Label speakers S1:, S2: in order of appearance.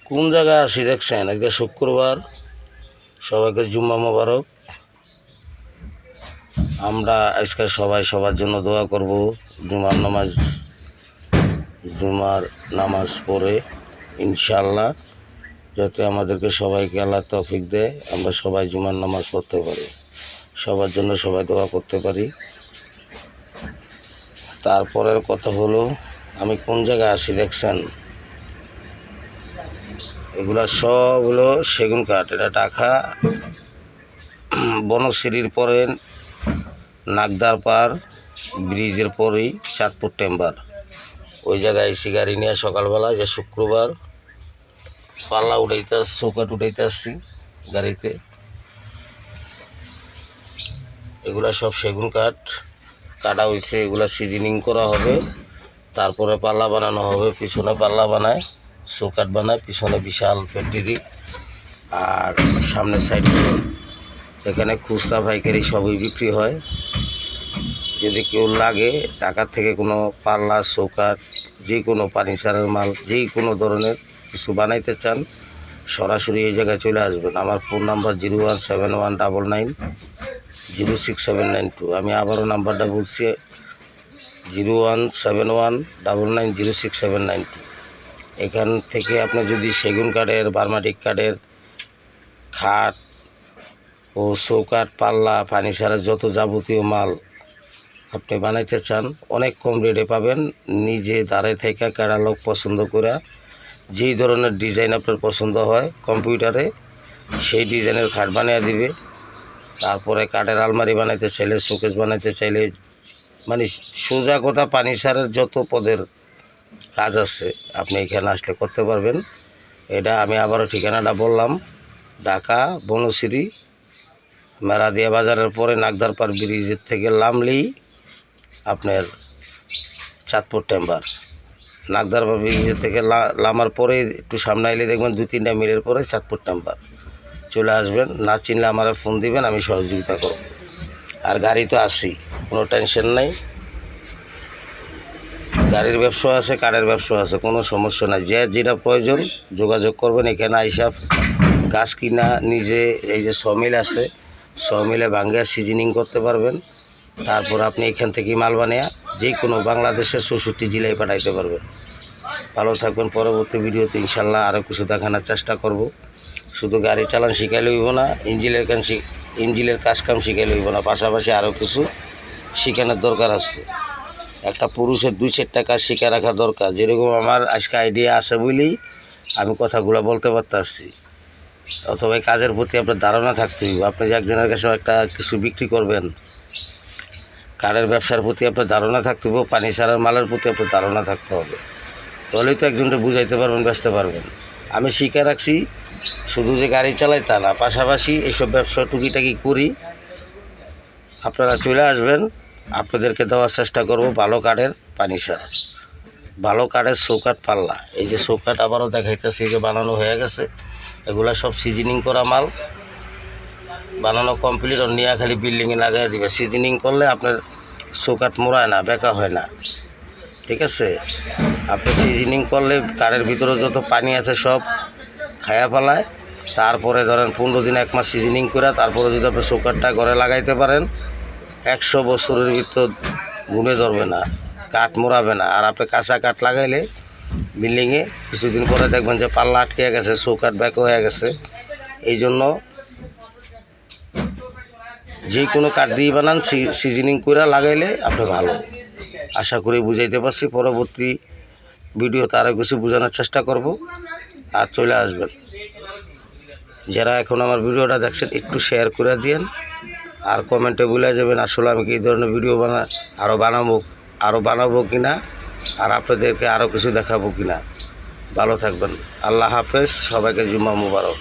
S1: কোন জায়গায় আছি দেখছেন? আজকে শুক্রবার, সবাইকে জুম্মা মোবারক। আমরা আজকে সবাই সবার জন্য দোয়া করব জুমার নামাজ পড়ে ইনশাআল্লাহ, যাতে আমাদেরকে সবাইকে আল্লাহ তৌফিক দেয়, আমরা সবাই জুমার নামাজ পড়তে পারি, সবার জন্য সবাই দোয়া করতে পারি। তারপরের কথা হলো, আমি কোন জায়গায় আছি দেখছেন? এগুলা সব হলো সেগুন কাঠ। এটা ঢাকা বনশ্রীর পরে নাগদার পার ব্রিজের পরেই চাঁদপুর টেম্বার, ওই জায়গায় এসি গাড়ি নিয়ে সকালবেলা, যে শুক্রবার, পাল্লা উঠাইতে চৌকাট উঠাইতে আসছি গাড়িতে। এগুলা সব সেগুন কাঠ কাটা হয়েছে, এগুলা সিজনিং করা হবে, তারপরে পাল্লা বানানো হবে। পিছনে পাল্লা বানায়, চৌকাট বানায়, পিছনে বিশাল ফ্যাক্টরি, আর সামনের সাইডে এখানে খুচরা পাইকারি সবই বিক্রি হয়। যদি কেউ লাগে ঢাকার থেকে কোনো পাল্লা, চৌকাট, যে কোনো ফার্নিচারের মাল, যে কোনো ধরনের কিছু বানাইতে চান, সরাসরি এই জায়গায় চলে আসবেন। আমার ফোন নাম্বার 01719906792। আমি আবারও নাম্বারটা বলছি, 01719906792। এখান থেকে আপনি যদি সেগুন কাঠের, বার্মাটিক কাঠের খাট ও চৌকাঠ, পাল্লা, ফার্নিচারের যত যাবতীয় মাল আপনি বানাইতে চান, অনেক কম রেটে পাবেন। নিজে দাঁড়ায় থেকে ক্যাটালগ পছন্দ করে যেই ধরনের ডিজাইন আপনার পছন্দ হয় কম্পিউটারে সেই ডিজাইনের খাট বানিয়ে দিবে। তারপরে কাঠের আলমারি বানাইতে চাইলে, শোকেস বানাইতে চাইলে, মানে সোজা কথা ফার্নিচারের যত পদের কাজ আছে আপনি এখানে আসলে করতে পারবেন। এটা আমি আবারও ঠিকানাটা বললাম, ঢাকা বনশ্রী মেরাদিয়া বাজারের পরে নাগদারপাড় ব্রিজের থেকে নামলেই আপনার চাঁদপুর টেম্বার। নাগদারপাড় ব্রিজের থেকে নামার পরে একটু সামনে এলে দেখবেন 2-3টা মিলের পরে চাঁদপুর টেম্বার। চলে আসবেন, না চিনলে আমার ফোন দিবেন, আমি সহযোগিতা করব। আর গাড়ি তো আসি, কোনো টেনশন নাই। গাড়ির ব্যবসা আছে, কাঠের ব্যবসা আছে, কোনো সমস্যা নাই। যে যেটা প্রয়োজন যোগাযোগ করবেন। এখানে আইসা গাছ কিনা নিজে, এই যে সমিল আছে, সমিলে ভাঙ্গা সিজনিং করতে পারবেন। তারপর আপনি এখান থেকে মাল বানিয়ে যে কোনো বাংলাদেশের 64 জেলায় পাঠাইতে পারবেন। ভালো থাকবেন। পরবর্তী ভিডিওতে ইনশাল্লাহ আরও কিছু দেখানোর চেষ্টা করব। শুধু গাড়ি চালান শিখাইলে হইব না, ইঞ্জিনের কাজ কাম শিখাইলে হইব না, পাশাপাশি আরও কিছু শিখানোর দরকার আছে। একটা পুরুষের 2-4টা কাজ শিখে রাখা দরকার। যেরকম আমার আজকে আইডিয়া আছে বলেই আমি কথাগুলো বলতে পারতেছি। অথবা কাজের প্রতি আপনার ধারণা থাকতে হইব। আপনি যে একজনের কাছে একটা কিছু বিক্রি করবেন, কাঠের ব্যবসার প্রতি আপনার ধারণা থাকতে হবে, ফার্নিচারের মালের প্রতি আপনার ধারণা থাকতে হবে। তাহলেই তো একজনকে বুঝাইতে পারবেন, বেচতে পারবেন। আমি শিখে রাখছি, শুধু যে গাড়ি চালাই তা না, পাশাপাশি এইসব ব্যবসা টুকিটাকি করি। আপনারা চলে আসবেন, আপনাদেরকে দেওয়ার চেষ্টা করব ভালো কাঠের ফার্নিচার, ভালো কাঠের চৌকাঠ, পাল্লা। এই যে চৌকাঠ আবারও দেখাইতেছি, যে বানানো হয়ে গেছে। এগুলা সব সিজনিং করা মাল, বানানো কমপ্লিট। নিয়ে খালি বিল্ডিংয়ে লাগাই দিবে। সিজনিং করলে আপনার চৌকাঠ মোড়ায় না, বেঁকা হয় না, ঠিক আছে? আপনি সিজনিং করলে কাঠের ভিতরে যত পানি আছে সব খায়া ফেলায়। তারপরে ধরেন 15 দিন 1 মাস সিজনিং করে তারপরে যদি আপনি চৌকাঠটা ঘরে লাগাইতে পারেন, 100 বছরের ভিতর ঘুমে ধরবে না, কাঠ মোড়াবে না। আর আপনি কাঁচা কাঠ লাগাইলে বিল্ডিংয়ে কিছুদিন পরে দেখবেন যে পাল্লা আটকে গেছে, চৌকাঠ ব্যাক হয়ে গেছে। এই জন্য যে কোনো কাঠ দিয়ে বানান, সিজনিং করে লাগাইলে আপনি ভালো। আশা করি বুঝাইতে পারছি। পরবর্তী ভিডিওতে আরও কিছু বোঝানোর চেষ্টা করব। আর চলে আসবেন। যারা এখন আমার ভিডিওটা দেখছেন একটু শেয়ার করে দিন, আর কমেন্টে বলে যাবেন আসলে আমি কি এই ধরনের ভিডিও আরও বানাবো কিনা, আর আপনাদেরকে আরও কিছু দেখাবো কিনা। ভালো থাকবেন। আল্লাহ হাফেজ। সবাইকে জুম্মা মুবারক।